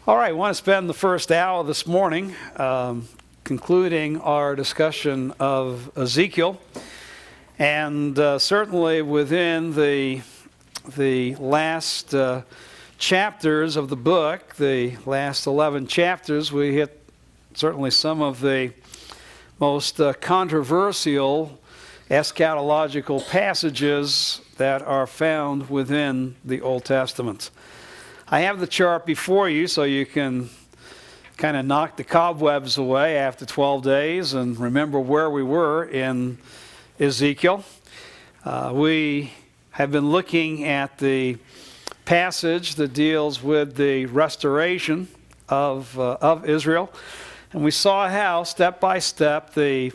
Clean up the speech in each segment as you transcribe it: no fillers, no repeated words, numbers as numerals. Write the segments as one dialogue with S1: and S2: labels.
S1: All right, I want to spend the first hour this morning concluding our discussion of Ezekiel. And certainly within the last chapters of the book, the last 11 chapters, we hit certainly some of the most controversial eschatological passages that are found within the Old Testament. I have the chart before you so you can kind of knock the cobwebs away after 12 days and remember where we were in Ezekiel. We have been looking at the passage that deals with the restoration of Israel. And we saw how, step by step, the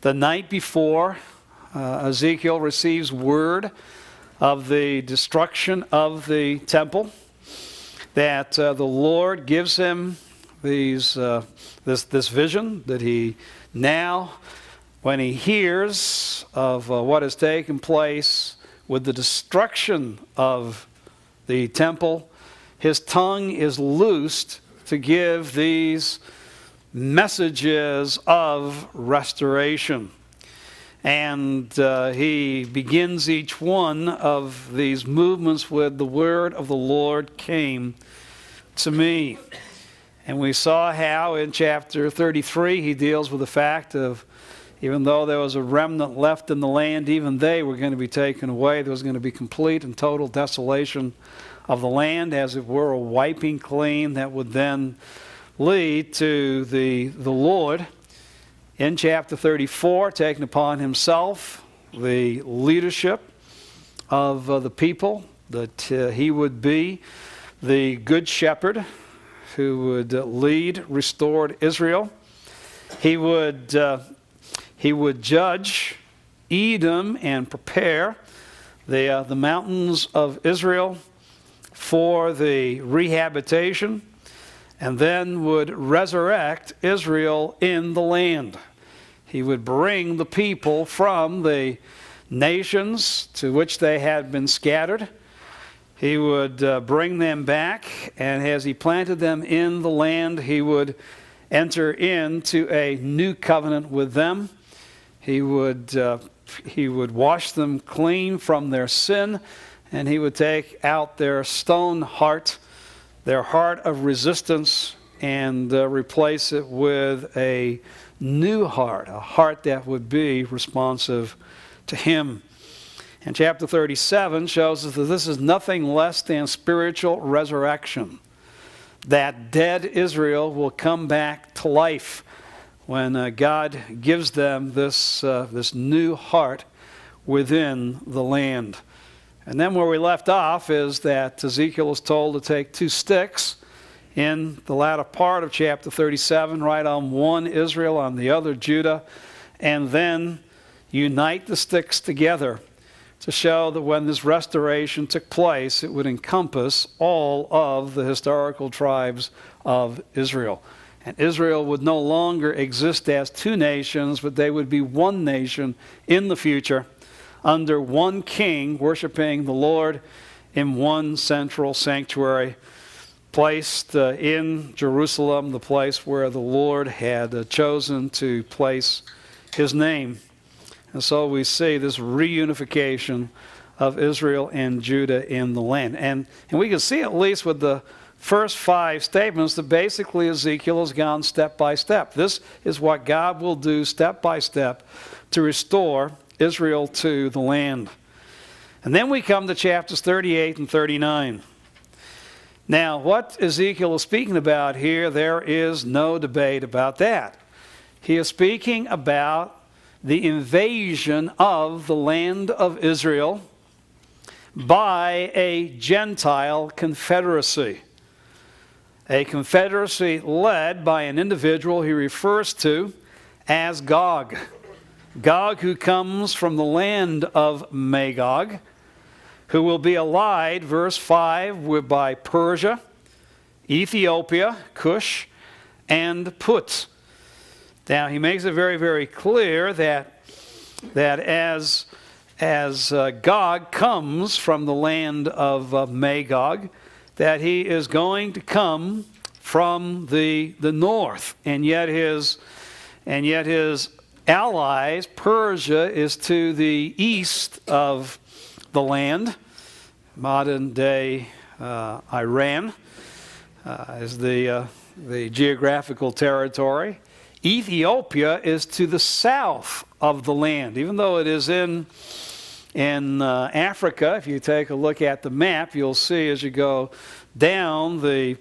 S1: night before Ezekiel receives word of the destruction of the temple, that the Lord gives him this vision that he now, when he hears of what has taken place with the destruction of the temple, his tongue is loosed to give these messages of restoration. And he begins each one of these movements with the word of the Lord came to me. And we saw how in chapter 33 he deals with the fact of, even though there was a remnant left in the land, even they were going to be taken away. There was going to be complete and total desolation of the land, as it were, a wiping clean that would then lead to the Lord, in chapter 34, taking upon himself the leadership of the people, that he would be the good shepherd who would lead restored Israel. He would judge Edom and prepare the mountains of Israel for the rehabilitation, and then would resurrect Israel in the land. He would bring the people from the nations to which they had been scattered. He would bring them back, and as he planted them in the land, he would enter into a new covenant with them. He would wash them clean from their sin, and he would take out their stone heart, their heart of resistance, and replace it with a new heart, a heart that would be responsive to him. And chapter 37 shows us that this is nothing less than spiritual resurrection, that dead Israel will come back to life when God gives them this new heart within the land. And then where we left off is that Ezekiel is told to take two sticks in the latter part of chapter 37, right on one Israel, on the other Judah, and then unite the sticks together to show that when this restoration took place, it would encompass all of the historical tribes of Israel. And Israel would no longer exist as two nations, but they would be one nation in the future, under one king, worshiping the Lord in one central sanctuary, placed in Jerusalem, the place where the Lord had chosen to place his name. And so we see this reunification of Israel and Judah in the land. And we can see at least with the first 5 statements that basically Ezekiel has gone step by step. This is what God will do step by step to restore Israel to the land. And then we come to chapters 38 and 39. Now, what Ezekiel is speaking about here, there is no debate about that. He is speaking about the invasion of the land of Israel by a Gentile confederacy. A confederacy led by an individual he refers to as Gog. Gog, who comes from the land of Magog, who will be allied, verse 5, by Persia, Ethiopia, Cush, and Put. Now, he makes it very, very clear that as Gog comes from the land of Magog, that he is going to come from the north, and yet his allies, Persia, is to the east of the land. Modern day Iran is the geographical territory. Ethiopia is to the south of the land, even though it is in Africa. If you take a look at the map, you'll see as you go down the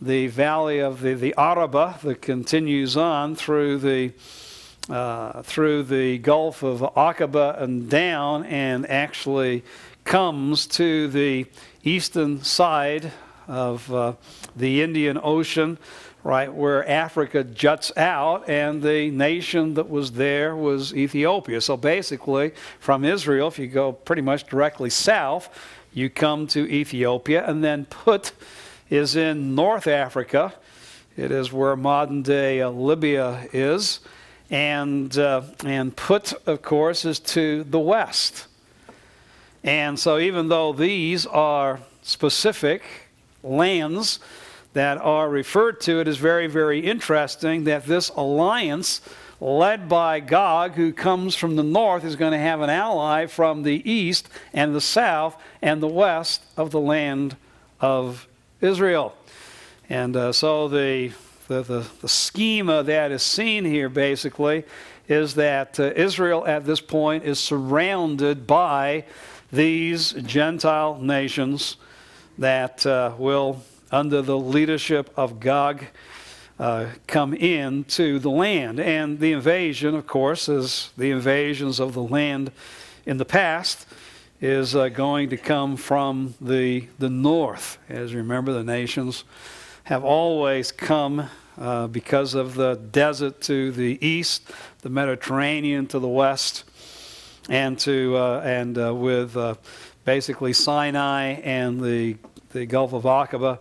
S1: valley of the Araba that continues on through the Gulf of Aqaba and down, and actually comes to the eastern side of the Indian Ocean, right where Africa juts out, and the nation that was there was Ethiopia. So basically, from Israel, if you go pretty much directly south, you come to Ethiopia, and then Put is in North Africa. It is where modern-day Libya is, and Put, of course, is to the west. And so even though these are specific lands that are referred to, it is very, very interesting that this alliance led by Gog, who comes from the north, is going to have an ally from the east and the south and the west of the land of Israel. And so the schema that is seen here basically is that Israel at this point is surrounded by these Gentile nations that will, under the leadership of Gog, come into the land. And the invasion, of course, is the invasions of the land in the past, is going to come from the north. As you remember, the nations have always come because of the desert to the east, the Mediterranean to the west, and with basically Sinai and the Gulf of Aqaba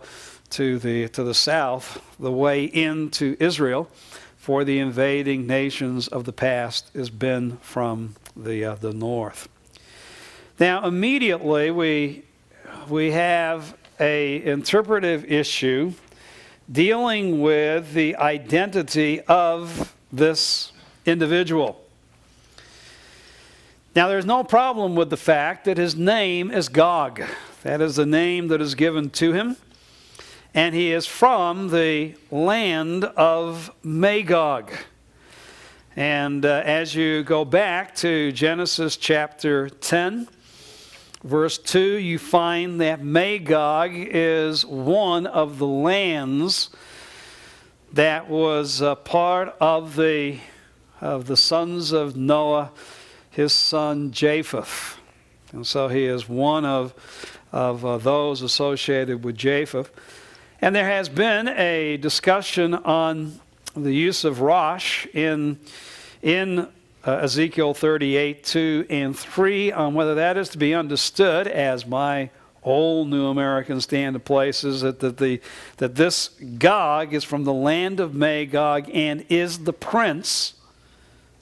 S1: to the south. The way into Israel for the invading nations of the past has been from the north. Now, immediately we have a interpretive issue dealing with the identity of this individual. Now, there's no problem with the fact that his name is Gog. That is the name that is given to him. And he is from the land of Magog. And as you go back to Genesis chapter 10, verse 2, you find that Magog is one of the lands that was part of the sons of Noah, his son Japheth. And so he is one of those associated with Japheth. And there has been a discussion on the use of Rosh in Ezekiel 38, 2 and 3, on whether that is to be understood as my old New American Standard places, that this Gog is from the land of Magog and is the prince.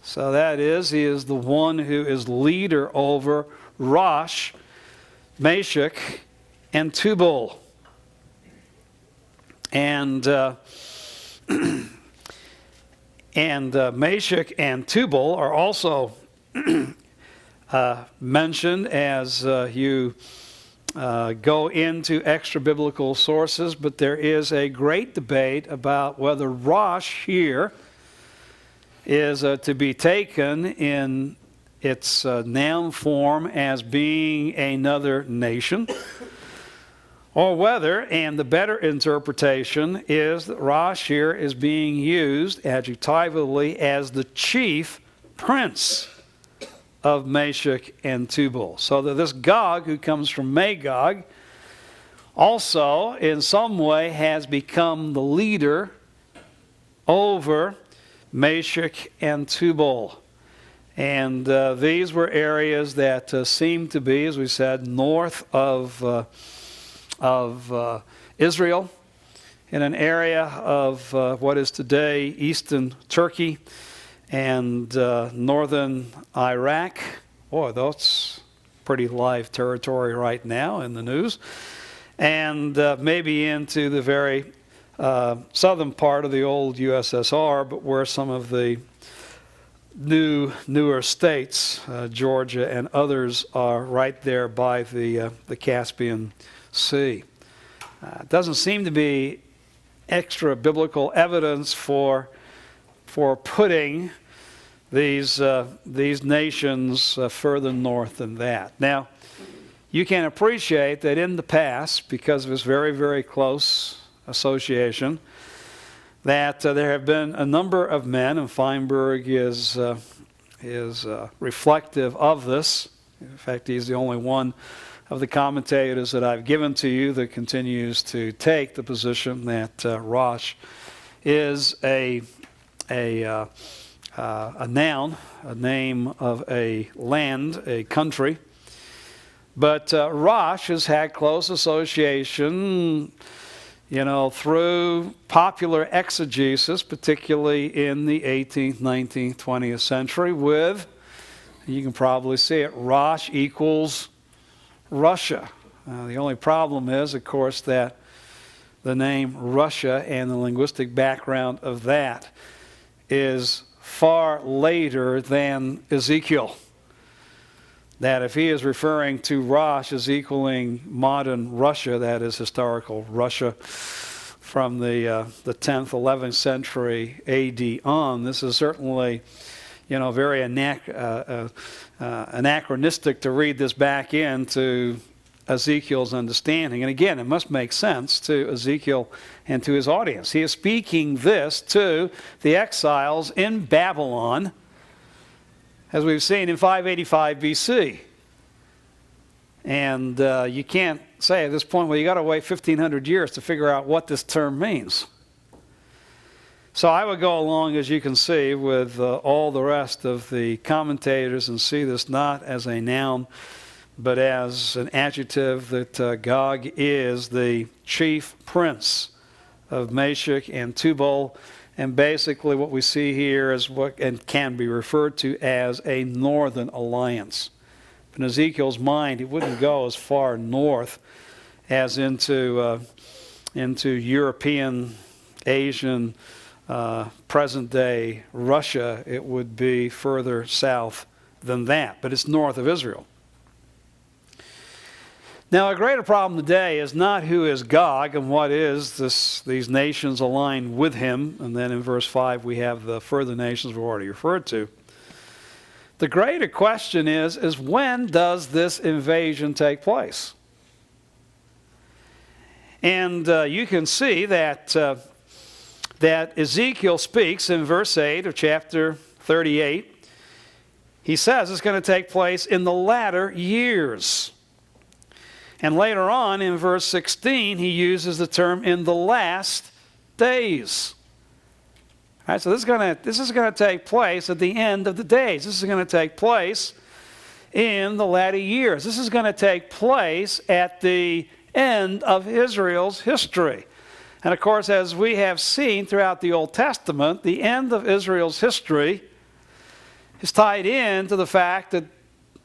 S1: So that is, he is the one who is leader over Rosh, Meshach, and Tubal. And Meshach and Tubal are also mentioned as you go into extra biblical sources, but there is a great debate about whether Rosh here is to be taken in its noun form as being another nation, or whether, and the better interpretation is that Rosh here is being used adjectively as the chief prince of Meshach and Tubal. So that this Gog, who comes from Magog, also in some way has become the leader over Meshach and Tubal. And these were areas that seem to be, as we said, north of Israel, in an area of what is today eastern Turkey and northern Iraq. Boy, that's pretty live territory right now in the news. And maybe into the very southern part of the old USSR, but where some of the newer states, Georgia and others, are right there by the Caspian Sea. It doesn't seem to be extra biblical evidence for putting these nations further north than that. Now, you can appreciate that in the past, because of this very, very close association, that there have been a number of men, and Feinberg is reflective of this. In fact, he's the only one of the commentators that I've given to you that continues to take the position that Rosh is a noun, a name of a land, a country. But Rosh has had close association, through popular exegesis, particularly in the 18th, 19th, 20th century, with, you can probably see it, Rosh equals Russia. The only problem is, of course, that the name Russia and the linguistic background of that is far later than Ezekiel. That if he is referring to Rosh as equaling modern Russia, that is historical Russia from the 10th, 11th century AD on, this is certainly, very anachronistic to read this back into Ezekiel's understanding. And again, it must make sense to Ezekiel and to his audience. He is speaking this to the exiles in Babylon, as we've seen in 585 BC. And you can't say at this point, well, you got to wait 1,500 years to figure out what this term means. So I would go along, as you can see, with all the rest of the commentators and see this not as a noun, but as an adjective, that Gog is the chief prince of Meshech and Tubal. And basically what we see here is what and can be referred to as a northern alliance. In Ezekiel's mind, he wouldn't go as far north as into European, Asian, present-day Russia. It would be further south than that, but it's north of Israel. Now, a greater problem today is not who is Gog and what is these nations aligned with him. And then in verse 5 we have the further nations we've already referred to. The greater question is when does this invasion take place? And you can see that Ezekiel speaks in verse 8 of chapter 38. He says it's going to take place in the latter years. And later on in verse 16, he uses the term in the last days. All right, so this is going to take place at the end of the days. This is going to take place in the latter years. This is going to take place at the end of Israel's history. And of course, as we have seen throughout the Old Testament, the end of Israel's history is tied into the fact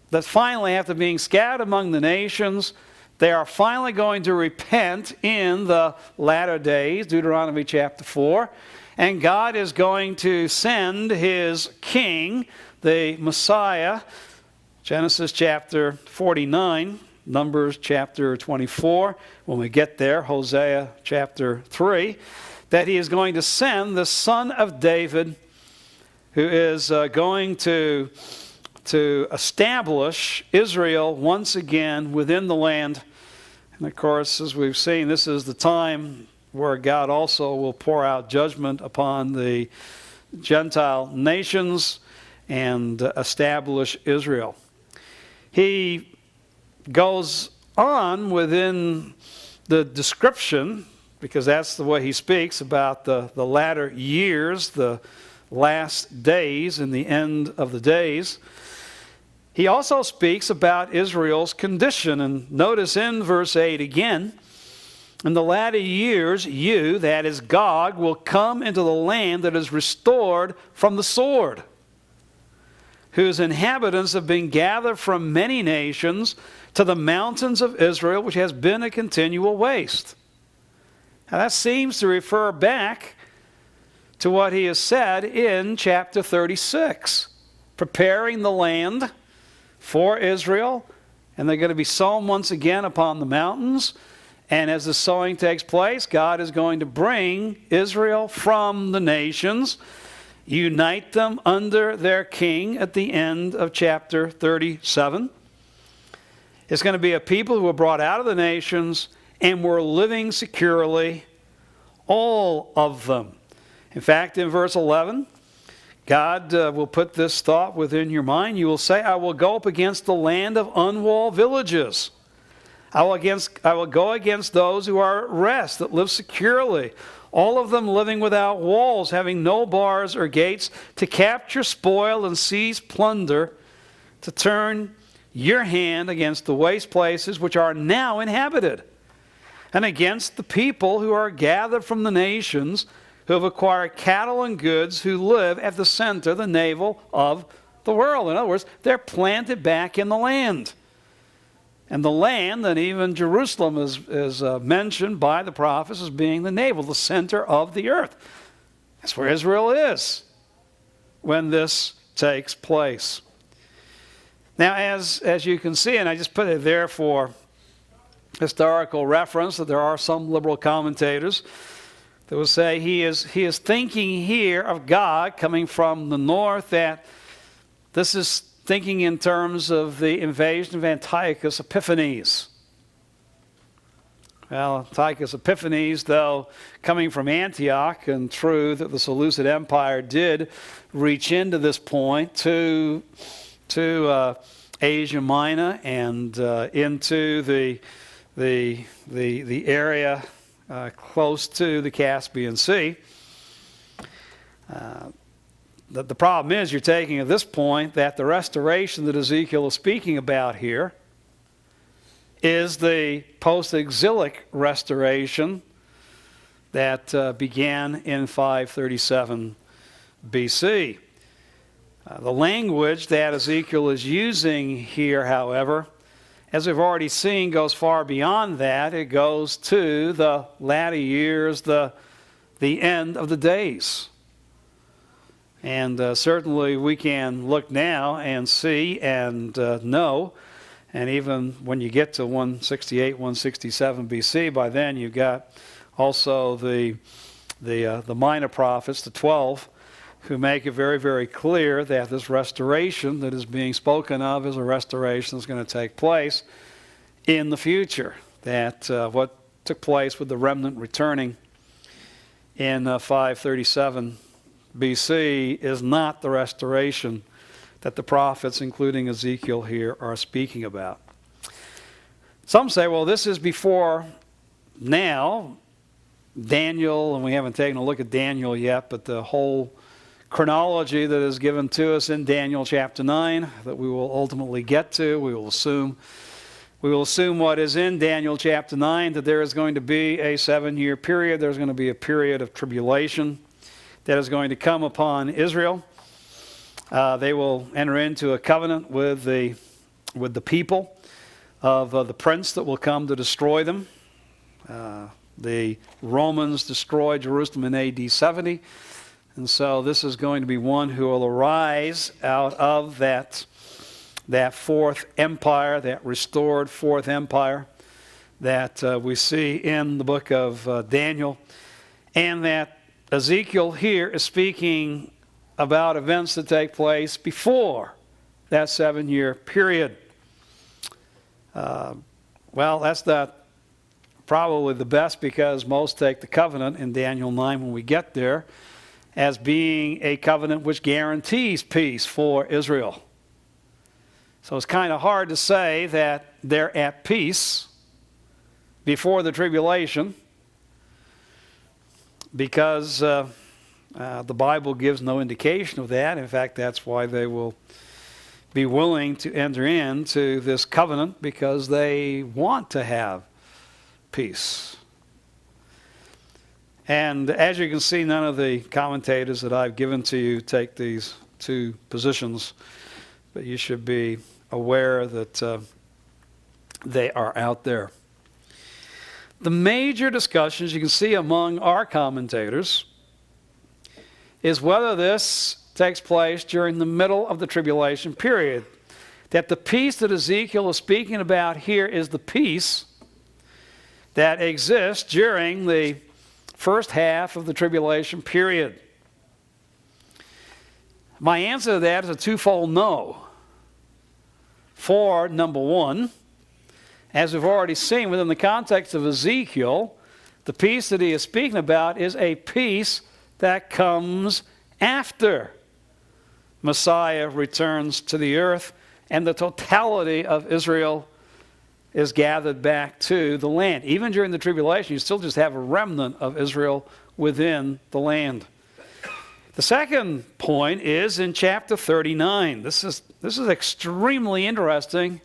S1: that finally, after being scattered among the nations, they are finally going to repent in the latter days, Deuteronomy chapter 4. And God is going to send his king, the Messiah, Genesis chapter 49, Numbers chapter 24. When we get there, Hosea chapter 3, that he is going to send the son of David, who is going to establish Israel once again within the land. And of course, as we've seen, this is the time where God also will pour out judgment upon the Gentile nations and establish Israel. He goes on within the description, because that's the way he speaks about the latter years, the last days and the end of the days. He also speaks about Israel's condition. And notice in verse 8 again, in the latter years, you, that is Gog, will come into the land that is restored from the sword, whose inhabitants have been gathered from many nations to the mountains of Israel, which has been a continual waste. Now that seems to refer back to what he has said in chapter 36, preparing the land for Israel, and they're going to be sown once again upon the mountains. And as the sowing takes place, God is going to bring Israel from the nations, unite them under their king at the end of chapter 37. It's going to be a people who were brought out of the nations and were living securely, all of them. In fact, in verse 11, God will put this thought within your mind. You will say, I will go up against the land of unwalled villages. I will go against those who are at rest, that live securely, all of them living without walls, having no bars or gates, to capture spoil and seize plunder, to turn your hand against the waste places which are now inhabited, and against the people who are gathered from the nations, who have acquired cattle and goods, who live at the center, the navel of the world. In other words, they're planted back in the land. And the land, and even Jerusalem is mentioned by the prophets as being the navel, the center of the earth. That's where Israel is when this takes place. Now, as you can see, and I just put it there for historical reference, that there are some liberal commentators that will say he is thinking here of God coming from the north, that this is thinking in terms of the invasion of Antiochus Epiphanes. Well, Antiochus Epiphanes, though coming from Antioch, and true that the Seleucid Empire did reach into this point to Asia Minor and into the area close to the Caspian Sea. The problem is you're taking at this point that the restoration that Ezekiel is speaking about here is the post-exilic restoration that began in 537 BC. The language that Ezekiel is using here, however, as we've already seen, goes far beyond that. It goes to the latter years, the end of the days. And certainly we can look now and see and know, and even when you get to 168, 167 BC, by then you've got also the minor prophets, the 12, who make it very, very clear that this restoration that is being spoken of is a restoration that's going to take place in the future. That what took place with the remnant returning in 537 BC is not the restoration that the prophets, including Ezekiel here, are speaking about. Some say, well, this is before now. Daniel, and we haven't taken a look at Daniel yet, but the whole chronology that is given to us in Daniel chapter 9 that we will ultimately get to, we will assume what is in Daniel chapter 9, that there is going to be a 7-year period. There's going to be a period of tribulation that is going to come upon Israel. They will enter into a covenant with the people of the prince that will come to destroy them. The Romans destroyed Jerusalem in AD 70. And so this is going to be one who will arise out of that fourth empire, that restored fourth empire that we see in the book of Daniel. And that Ezekiel here is speaking about events that take place before that 7-year period. Well, that's not probably the best, because most take the covenant in Daniel 9 when we get there as being a covenant which guarantees peace for Israel. So it's kind of hard to say that they're at peace before the tribulation, because the Bible gives no indication of that. In fact, that's why they will be willing to enter into this covenant, because they want to have peace. And as you can see, none of the commentators that I've given to you take these two positions, but you should be aware that they are out there. the major discussions you can see among our commentators is whether this takes place during the middle of the tribulation period. That the peace that Ezekiel is speaking about here is the peace that exists during the first half of the tribulation period. My answer to that is a twofold no. For, number one, as we've already seen within the context of Ezekiel, the peace that he is speaking about is a peace that comes after Messiah returns to the earth and the totality of Israel is gathered back to the land. Even during the tribulation, you still just have a remnant of Israel within the land. The second point is in chapter 39. This is extremely interesting.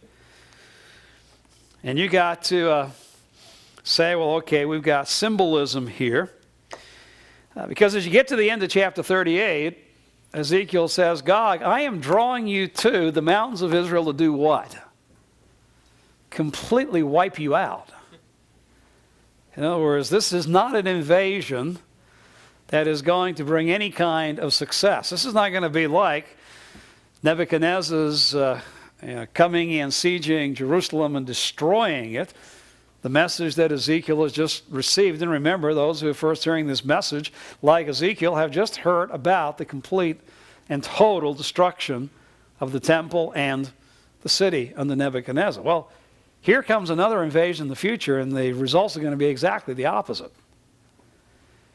S1: And you got to say, well, okay, we've got symbolism here. Because as you get to the end of chapter 38, Ezekiel says, God, I am drawing you to the mountains of Israel to do what? Completely wipe you out. In other words, this is not an invasion that is going to bring any kind of success. This is not going to be like Nebuchadnezzar's coming and sieging Jerusalem and destroying it. The message that Ezekiel has just received, and remember, those who are first hearing this message, like Ezekiel, have just heard about the complete and total destruction of the temple and the city under Nebuchadnezzar. Well, here comes another invasion in the future, and the results are going to be exactly the opposite.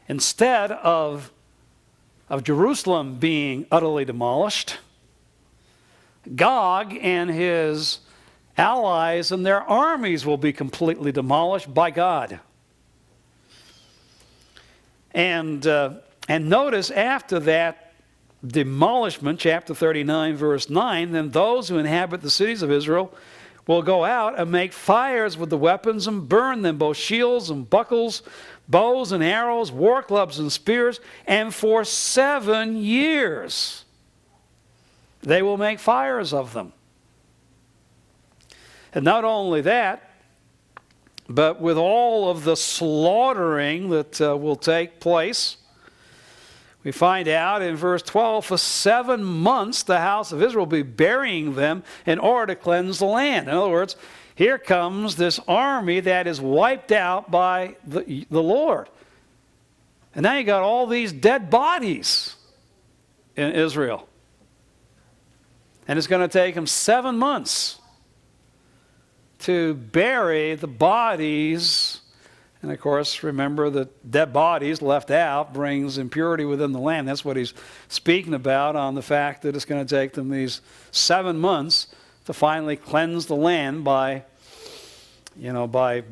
S1: Instead of Jerusalem being utterly demolished, Gog and his allies and their armies will be completely demolished by God. And notice after that demolishment, chapter 39, verse 9, then those who inhabit the cities of Israel will go out and make fires with the weapons and burn them, both shields and buckles, bows and arrows, war clubs and spears, and for 7 years they will make fires of them. And not only that, but with all of the slaughtering that will take place, we find out in verse 12, for 7 months the house of Israel will be burying them in order to cleanse the land. In other words, here comes this army that is wiped out by the Lord. And now you got all these dead bodies in Israel. And it's going to take them 7 months to bury the bodies. And of course, remember that dead bodies left out brings impurity within the land. That's what he's speaking about, on the fact that it's going to take them these 7 months to finally cleanse the land by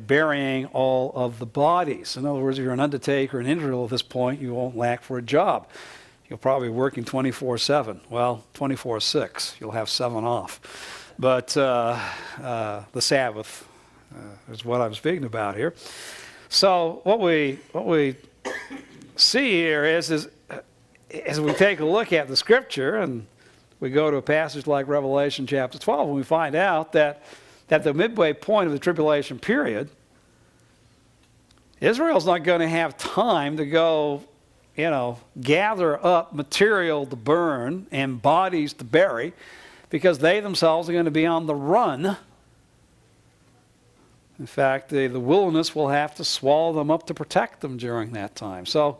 S1: burying all of the bodies. In other words, if you're an undertaker in Israel at this point, you won't lack for a job. You'll probably be working 24/7. Well, 24/6. You'll have 7 off. But the Sabbath is what I'm speaking about here. So what we see here is as we take a look at the Scripture and we go to a passage like Revelation chapter 12, and we find out that at the midway point of the tribulation period, Israel's not going to have time to go, gather up material to burn and bodies to bury, because they themselves are going to be on the run. In fact, the wilderness will have to swallow them up to protect them during that time. So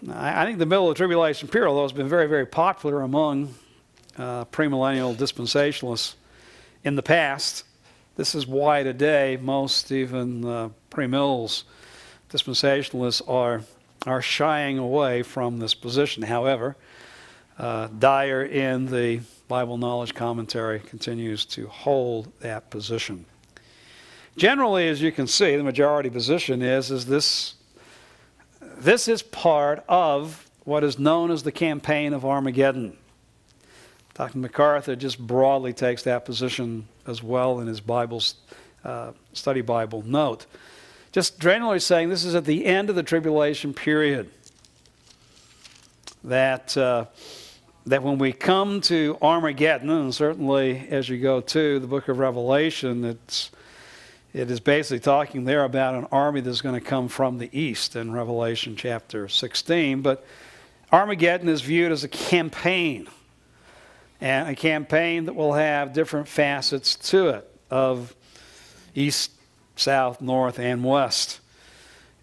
S1: I think the middle of the tribulation period, although it's been very, very popular among premillennial dispensationalists in the past, this is why today most even premills dispensationalists are shying away from this position. However, Dyer in the Bible Knowledge Commentary continues to hold that position. Generally, as you can see, the majority position is this is part of what is known as the campaign of Armageddon. Dr. MacArthur just broadly takes that position as well in his study Bible note. Just generally saying this is at the end of the tribulation period. That when we come to Armageddon, and certainly as you go to the book of Revelation, It is basically talking there about an army that's going to come from the east in Revelation chapter 16. But Armageddon is viewed as a campaign, and a campaign that will have different facets to it of east, south, north, and west.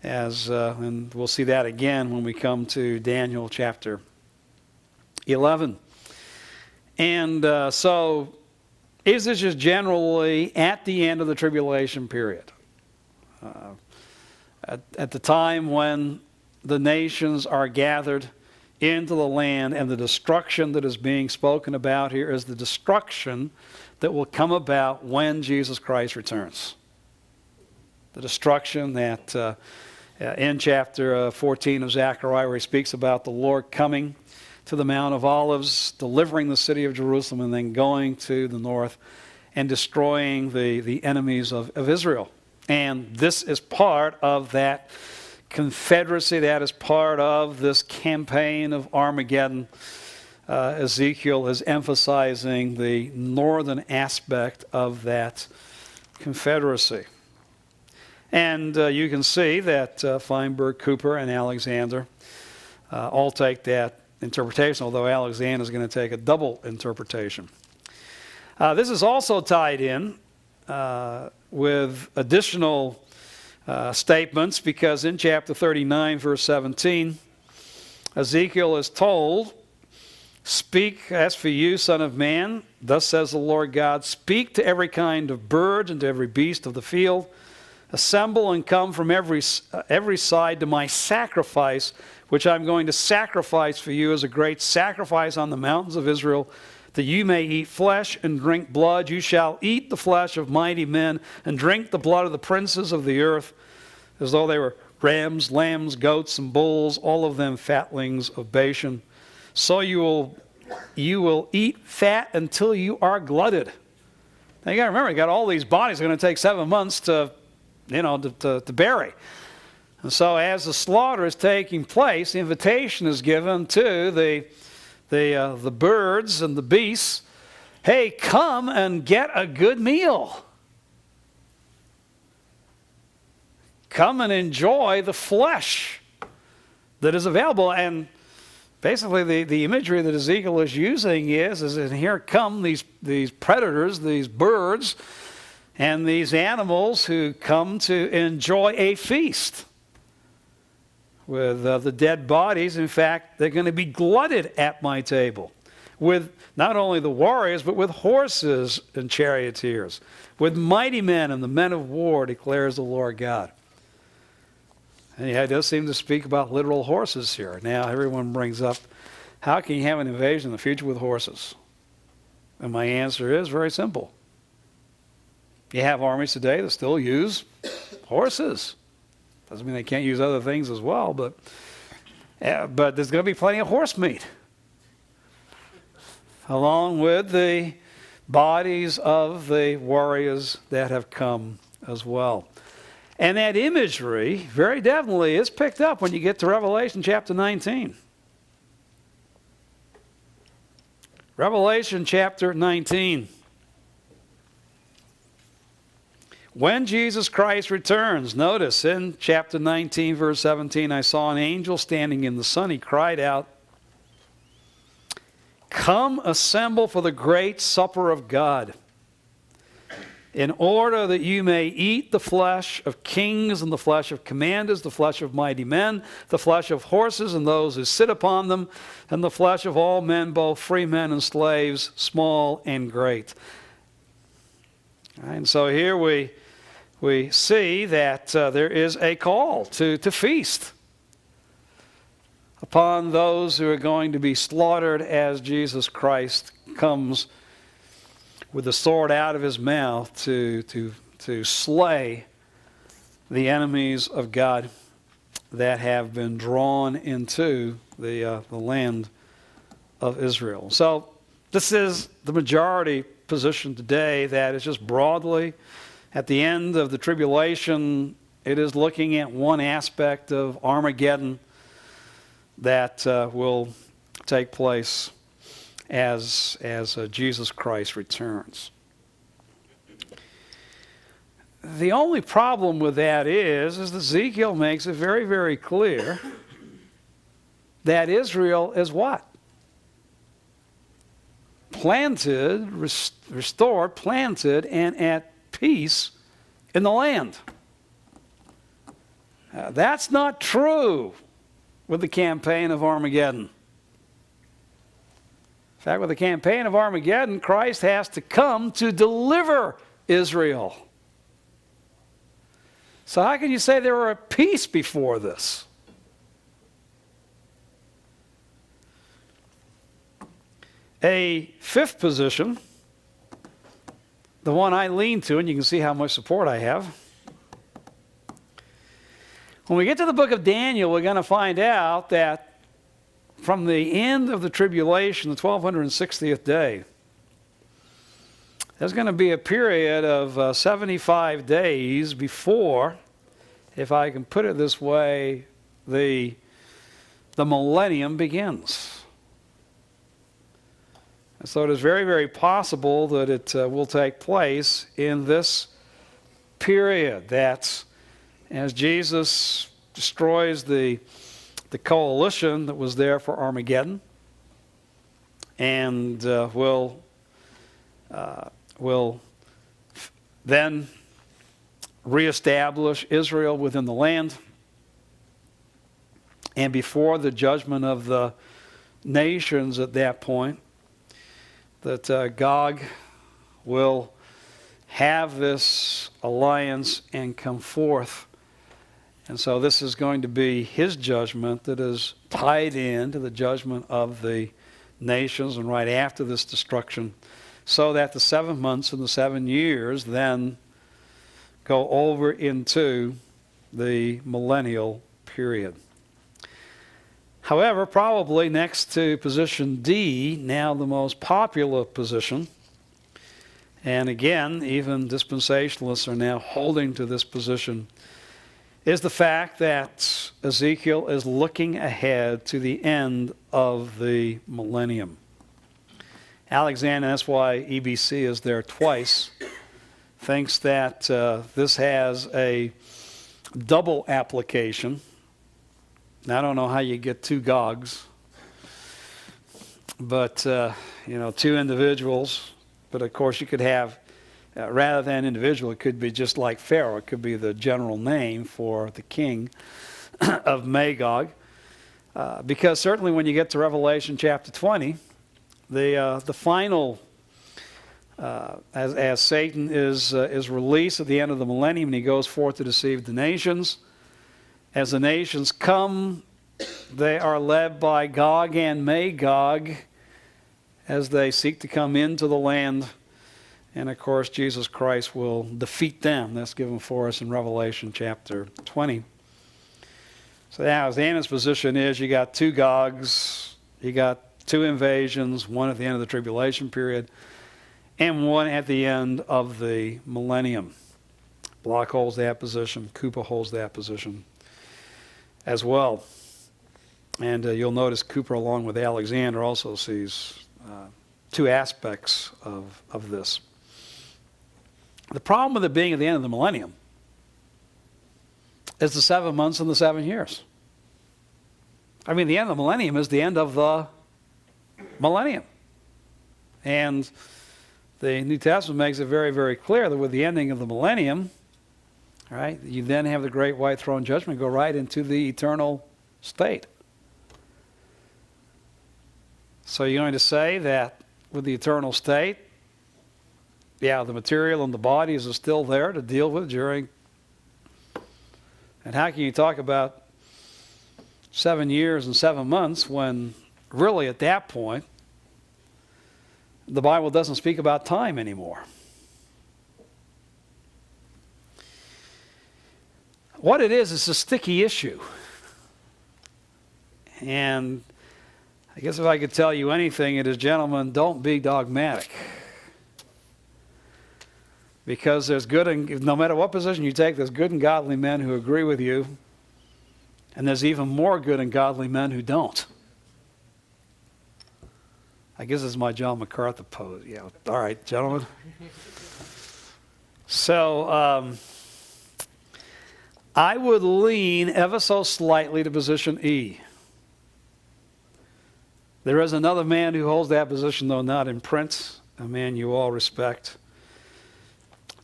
S1: And we'll see that again when we come to Daniel chapter 11. And so is this just generally at the end of the tribulation period? At the time when the nations are gathered into the land, and the destruction that is being spoken about here is the destruction that will come about when Jesus Christ returns. The destruction that in chapter 14 of Zechariah, where he speaks about the Lord coming to the Mount of Olives, delivering the city of Jerusalem, and then going to the north and destroying the enemies of Israel. And this is part of that confederacy. That is part of this campaign of Armageddon. Ezekiel is emphasizing the northern aspect of that confederacy. And you can see that Feinberg, Cooper, and Alexander all take that interpretation, although Alexander is going to take a double interpretation. This is also tied in with additional statements, because in chapter 39, verse 17, Ezekiel is told, "Speak, as for you, son of man, thus says the Lord God, speak to every kind of bird and to every beast of the field. Assemble and come from every side to my sacrifice, which I'm going to sacrifice for you as a great sacrifice on the mountains of Israel, that you may eat flesh and drink blood. You shall eat the flesh of mighty men and drink the blood of the princes of the earth, as though they were rams, lambs, goats, and bulls, all of them fatlings of Bashan. So you will eat fat until you are glutted." Now you got to remember, you got all these bodies going to take 7 months to bury. And so as the slaughter is taking place, the invitation is given to the birds and the beasts, "Hey, come and get a good meal. Come and enjoy the flesh that is available." And basically the imagery that Ezekiel is using is and here come these predators, these birds, and these animals who come to enjoy a feast with the dead bodies. In fact, they're going to be glutted at my table with not only the warriors, but with horses and charioteers, with mighty men and the men of war, declares the Lord God. And yeah, it does seem to speak about literal horses here. Now, everyone brings up, how can you have an invasion in the future with horses? And my answer is very simple. You have armies today that still use horses. Doesn't mean they can't use other things as well, but there's going to be plenty of horse meat, along with the bodies of the warriors that have come as well. And that imagery very definitely is picked up when you get to Revelation chapter 19. Revelation chapter 19. When Jesus Christ returns, notice in chapter 19, verse 17, "I saw an angel standing in the sun. He cried out, 'Come, assemble for the great supper of God, in order that you may eat the flesh of kings and the flesh of commanders, the flesh of mighty men, the flesh of horses and those who sit upon them, and the flesh of all men, both free men and slaves, small and great.'" And so here we see that there is a call to feast upon those who are going to be slaughtered as Jesus Christ comes with the sword out of his mouth to slay the enemies of God that have been drawn into the land of Israel. So this is the majority position today, that is just broadly at the end of the tribulation. It is looking at one aspect of Armageddon that will take place as Jesus Christ returns. The only problem with that is that Ezekiel makes it very, very clear that Israel is what? Planted, restored, planted, and at peace in the land. That's not true with the campaign of Armageddon. In fact, with the campaign of Armageddon, Christ has to come to deliver Israel. So how can you say they were at peace before this? A fifth position, the one I lean to, and you can see how much support I have. When we get to the book of Daniel, we're going to find out that from the end of the tribulation, the 1260th day, there's going to be a period of 75 days before, if I can put it this way, the millennium begins. And so it is very, very possible that it will take place in this period. That's as Jesus destroys the coalition that was there for Armageddon, and will then reestablish Israel within the land. And before the judgment of the nations at that point, that Gog will have this alliance and come forth. And so this is going to be his judgment that is tied into the judgment of the nations, and right after this destruction, so that the 7 months and the 7 years then go over into the millennial period. However, probably next to position D, now the most popular position, and again, even dispensationalists are now holding to this position, is the fact that Ezekiel is looking ahead to the end of the millennium. Alexander, that's why EBC is there twice, thinks that this has a double application. Now, I don't know how you get two Gogs, but, two individuals. But, of course, you could have, rather than individual, it could be just like Pharaoh. It could be the general name for the king of Magog. Because certainly when you get to Revelation chapter 20, the final, as Satan is released at the end of the millennium and he goes forth to deceive the nations, as the nations come, they are led by Gog and Magog as they seek to come into the land. And of course, Jesus Christ will defeat them. That's given for us in Revelation chapter 20. So now, as Anna's position is, you got two Gogs, you got two invasions, one at the end of the tribulation period, and one at the end of the millennium. Block holds that position. Cooper holds that position as well. And you'll notice Cooper, along with Alexander, also sees two aspects of this. The problem with it being at the end of the millennium is the 7 months and the 7 years. I mean, the end of the millennium is the end of the millennium. And the New Testament makes it very, very clear that with the ending of the millennium, right, you then have the great white throne judgment go right into the eternal state. So you're going to say that with the eternal state, the material and the bodies are still there to deal with during. And how can you talk about 7 years and 7 months when really at that point the Bible doesn't speak about time anymore? What it is a sticky issue. And I guess if I could tell you anything, it is, gentlemen, don't be dogmatic. Because there's good, and no matter what position you take, there's good and godly men who agree with you, and there's even more good and godly men who don't. I guess it's my John MacArthur pose. Yeah, all right, gentlemen. So, I would lean ever so slightly to position E. There is another man who holds that position, though not in print, a man you all respect,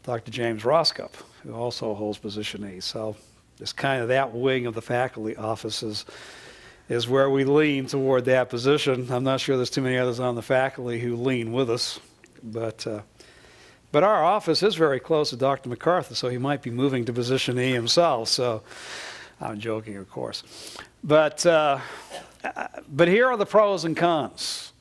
S1: Dr. James Roscup, who also holds position E. So it's kind of that wing of the faculty offices is where we lean toward that position. I'm not sure there's too many others on the faculty who lean with us, but our office is very close to Dr. MacArthur, so he might be moving to position E himself. So I'm joking, of course. But here are the pros and cons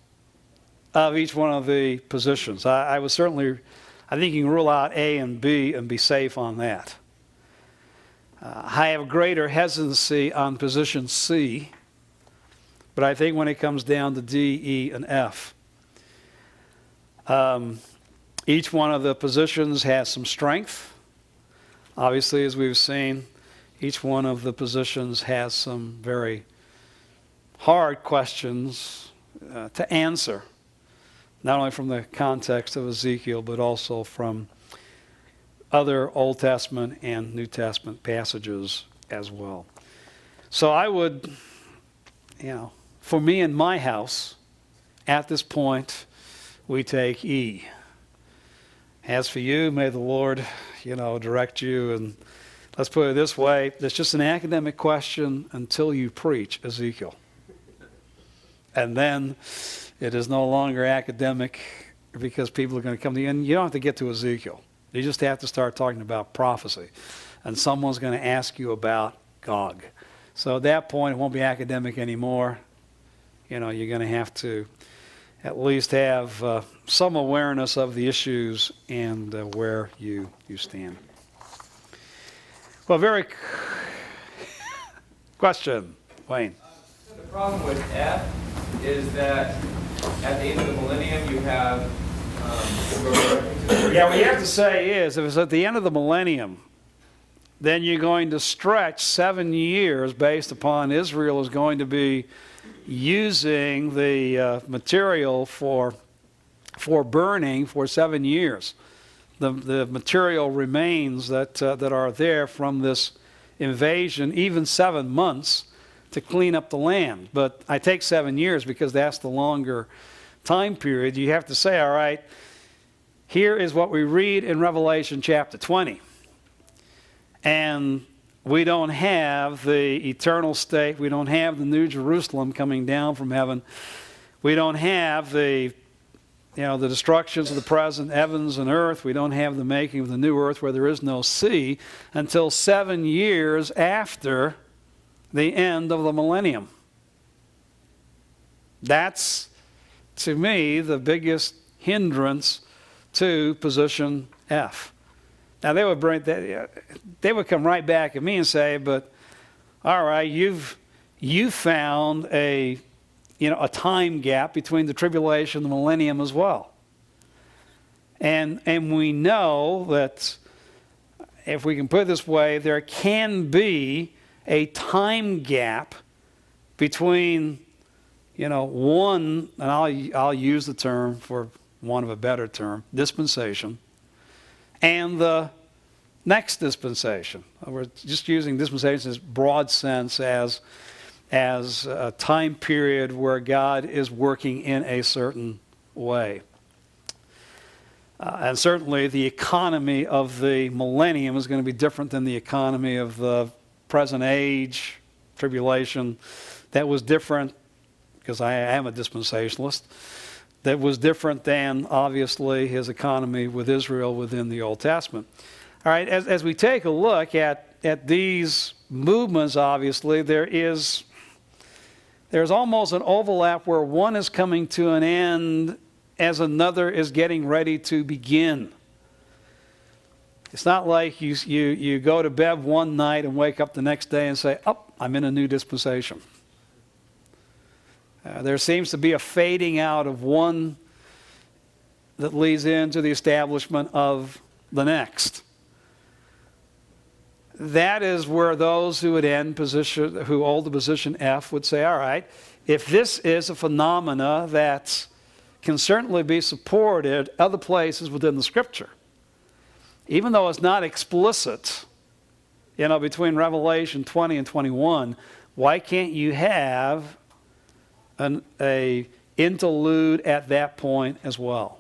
S1: of each one of the positions. I think you can rule out A and B and be safe on that. I have greater hesitancy on position C, but I think when it comes down to D, E, and F, each one of the positions has some strength. Obviously, as we've seen, each one of the positions has some very hard questions to answer, not only from the context of Ezekiel, but also from other Old Testament and New Testament passages as well. So I would, for me in my house, at this point, we take E. As for you, may the Lord, direct you. And let's put it this way, it's just an academic question until you preach Ezekiel. And then it is no longer academic because people are going to come to you. And you don't have to get to Ezekiel. You just have to start talking about prophecy. And someone's going to ask you about Gog. So at that point, it won't be academic anymore. You're going to have to at least have some awareness of the issues and where you stand. Well, question, Wayne.
S2: So the problem with F is that at the end of the millennium you have
S1: yeah, what you have to say is, if it's at the end of the millennium, then you're going to stretch 7 years based upon Israel is going to be using the material for burning for 7 years. The material remains that are there from this invasion, even 7 months to clean up the land. But I take 7 years because that's the longer time period. You have to say, all right, here is what we read in Revelation chapter 20. And we don't have the eternal state. We don't have the New Jerusalem coming down from heaven. We don't have the destructions of the present heavens and earth. We don't have the making of the new earth where there is no sea until 7 years after the end of the millennium. That's, to me, the biggest hindrance to position F. Now they would come right back at me and say, "But all right, you found a time gap between the tribulation and the millennium as well." And we know that, if we can put it this way, there can be a time gap between one, and I'll use the term for want of a better term, dispensation, and the next dispensation. We're just using dispensation as broad sense as a time period where God is working in a certain way. And certainly the economy of the millennium is going to be different than the economy of the present age, tribulation. That was different, because I am a dispensationalist, that was different than, obviously, his economy with Israel within the Old Testament. All right, as we take a look at these movements, obviously, there's almost an overlap where one is coming to an end as another is getting ready to begin. It's not like you go to bed one night and wake up the next day and say, "Oh, I'm in a new dispensation." There seems to be a fading out of one that leads into the establishment of the next. That is where those who who hold the position F would say, all right, if this is a phenomena that can certainly be supported other places within the Scripture, even though it's not explicit, between Revelation 20 and 21, why can't you have a interlude at that point as well?